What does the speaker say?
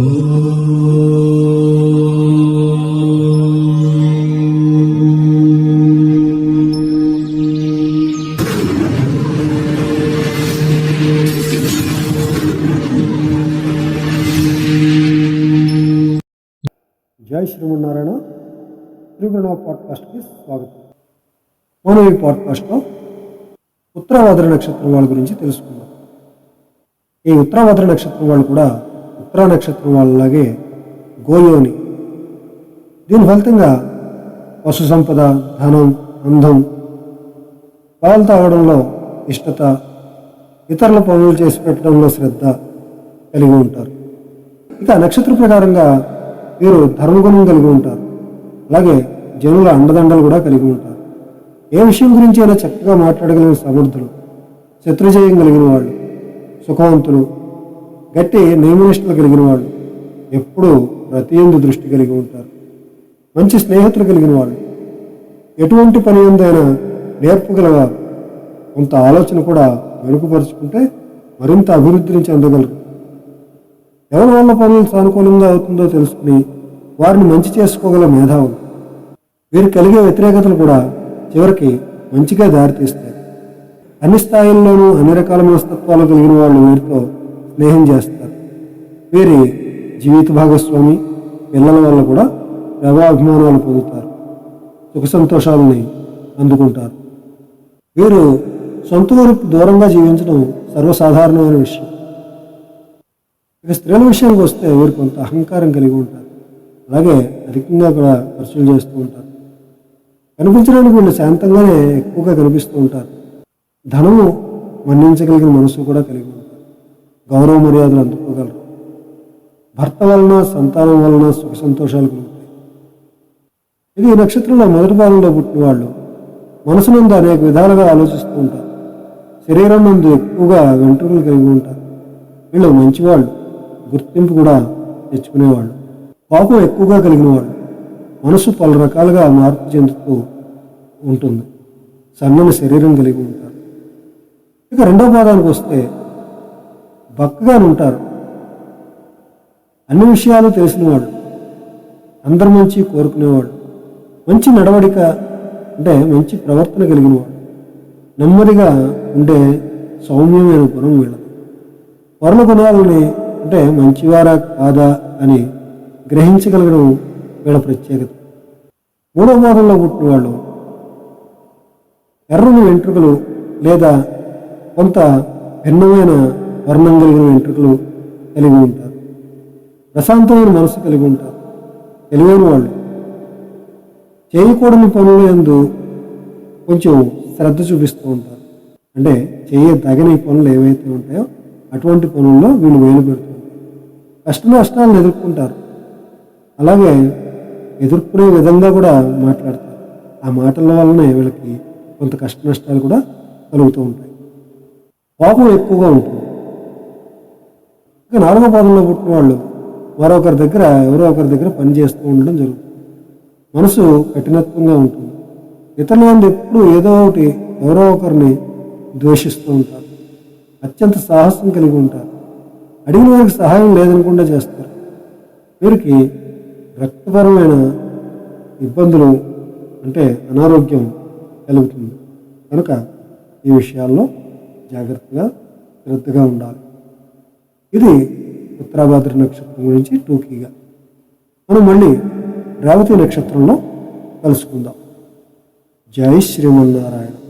జై శ్రీమన్నారాయణ. త్రిగుణ పాడ్కాస్ట్కి స్వాగతం. మనం ఈ పాడ్కాస్ట్లో ఉత్తరాభద్ర నక్షత్రం వాళ్ళ గురించి తెలుసుకుందాం. ఈ ఉత్తరాభద్ర నక్షత్రం వాళ్ళు కూడా ఉత్తరా నక్షత్రం వాళ్ళలాగే గోయోని. దీని ఫలితంగా పశు సంపద, ధనం, అందం, పాలు తాగడంలో ఇష్టత, ఇతరుల పనులు చేసి పెట్టడంలో శ్రద్ధ కలిగి ఉంటారు. ఇక నక్షత్ర ప్రకారంగా వీరు ధర్మగుణం కలిగి ఉంటారు. అలాగే జనుల అండదండలు కూడా కలిగి ఉంటారు. ఏ విషయం గురించి అయినా చక్కగా మాట్లాడగలిగిన సమర్థులు, శత్రుజయం కలిగిన వాళ్ళు, సుఖవంతులు, గట్టి నియమనిష్టలు కలిగిన వాళ్ళు, ఎప్పుడూ ప్రతి యందు దృష్టి కలిగి ఉంటారు. మంచి స్నేహితులు కలిగిన వాళ్ళు, ఎటువంటి పని ఎందైనా నేర్పగలవారు. కొంత ఆలోచన కూడా వెనుకపరుచుకుంటే మరింత అభివృద్ధిని చెందగలరు. ఎవరి వల్ల పనులు సానుకూలంగా అవుతుందో తెలుసుకుని వారిని మంచి చేసుకోగల మేధావులు. వీరు కలిగే వ్యతిరేకతలు కూడా చివరికి మంచిగా దారితీస్తాయి. అన్ని స్థాయిల్లోనూ అన్ని రకాల మనస్తత్వాలు కలిగిన వాళ్ళు వీరితో స్నేహం చేస్తారు. వీరి జీవిత భాగస్వామి, పిల్లల వల్ల కూడా ప్రభాభిమానాలు పొందుతారు. సుఖ సంతోషాలని అందుకుంటారు. వీరు సొంత ఊరికి దూరంగా జీవించడం సర్వసాధారణమైన విషయం. ఇక స్త్రీల విషయానికి వస్తే వీరు కొంత అహంకారం కలిగి ఉంటారు. అలాగే అధికంగా కూడా ఖర్చులు చేస్తూ ఉంటారు. కనిపించడానికి వీళ్ళు శాంతంగానే ఎక్కువగా కనిపిస్తూ ఉంటారు. ధనము మన్నించగలిగిన మనసు కూడా కలిగి ఉంటారు. గౌరవ మర్యాదలు అందుకోగలరు. భర్త వలన, సంతానం వలన సుఖ సంతోషాలు కలుగుతాయి. ఇది ఈ నక్షత్రంలో మొదటి భాగంలో పుట్టిన వాళ్ళు మనసు నందు అనేక విధాలుగా ఆలోచిస్తూ ఉంటారు. శరీరం నందు ఎక్కువగా వెంట్రుకలు కలిగి ఉంటారు. వీళ్ళు మంచివాళ్ళు, గుర్తింపు కూడా తెచ్చుకునేవాళ్ళు. కోపం ఎక్కువగా కలిగిన వాళ్ళు. మనసు పలు రకాలుగా మార్పు చెందుతూ ఉంటుంది. సన్నని శరీరం కలిగి ఉంటారు. ఇక రెండో భాగానికి వస్తే బక్కగా ఉంటారు. అన్ని విషయాలు తెలిసినవాళ్ళు, అందరి మంచి కోరుకునేవాళ్ళు, మంచి నడవడిక అంటే మంచి ప్రవర్తన కలిగిన వాడు, నెమ్మదిగా ఉండే సౌమ్యమైన గుణం వీళ్ళది. వర్ణ గుణాలని అంటే మంచివారా కాదా అని గ్రహించగలగడం వీళ్ళ ప్రత్యేకత. మూడో భాగంలో పుట్టిన వాళ్ళు ఎర్రని వెంట్రుకలు లేదా కొంత భిన్నమైన వర్ణం కలిగిన వెంట్రుకలు కలిగి ఉంటారు. ప్రశాంతమైన మనసు కలిగి ఉంటారు. తెలివైన వాళ్ళు. చేయకూడని పనుల యందు కొంచెం శ్రద్ధ చూపిస్తూ ఉంటారు. అంటే చేయదగని పనులు ఏవైతే ఉంటాయో అటువంటి పనుల్లో వీళ్ళు వేలు పెడుతుంటారు. కష్ట నష్టాలను ఎదుర్కొంటారు. అలాగే ఎదుర్కొనే విధంగా కూడా మాట్లాడతారు. ఆ మాటల వలనే వీళ్ళకి కొంత కష్ట నష్టాలు కూడా కలుగుతూ ఉంటాయి. కోపం ఎక్కువగా ఉంటుంది. ఇక నాలుగో పాదంలో పుట్టిన వాళ్ళు ఎవరో ఒకరి దగ్గర పని చేస్తూ ఉండడం జరుగుతుంది. మనసు కఠినత్వంగా ఉంటుంది. ఇతరుల నుండి ఎప్పుడూ ఏదో ఒకటి ఎవరో ఒకరిని ద్వేషిస్తూ ఉంటారు. అత్యంత సాహసం కలిగి ఉంటారు. అడిగిన వారికి సహాయం లేదనకుండా చేస్తారు. వీరికి రక్తపరమైన ఇబ్బందులు అంటే అనారోగ్యం కలుగుతుంది. కనుక ఈ విషయాల్లో జాగ్రత్తగా శ్రద్ధగా ఉండాలి. ఇది ఉత్తరాభద్ర నక్షత్రం గురించి టూకీగా. మనం మళ్ళీ రేవతి నక్షత్రంలో కలుసుకుందాం. జై శ్రీమన్నారాయణ.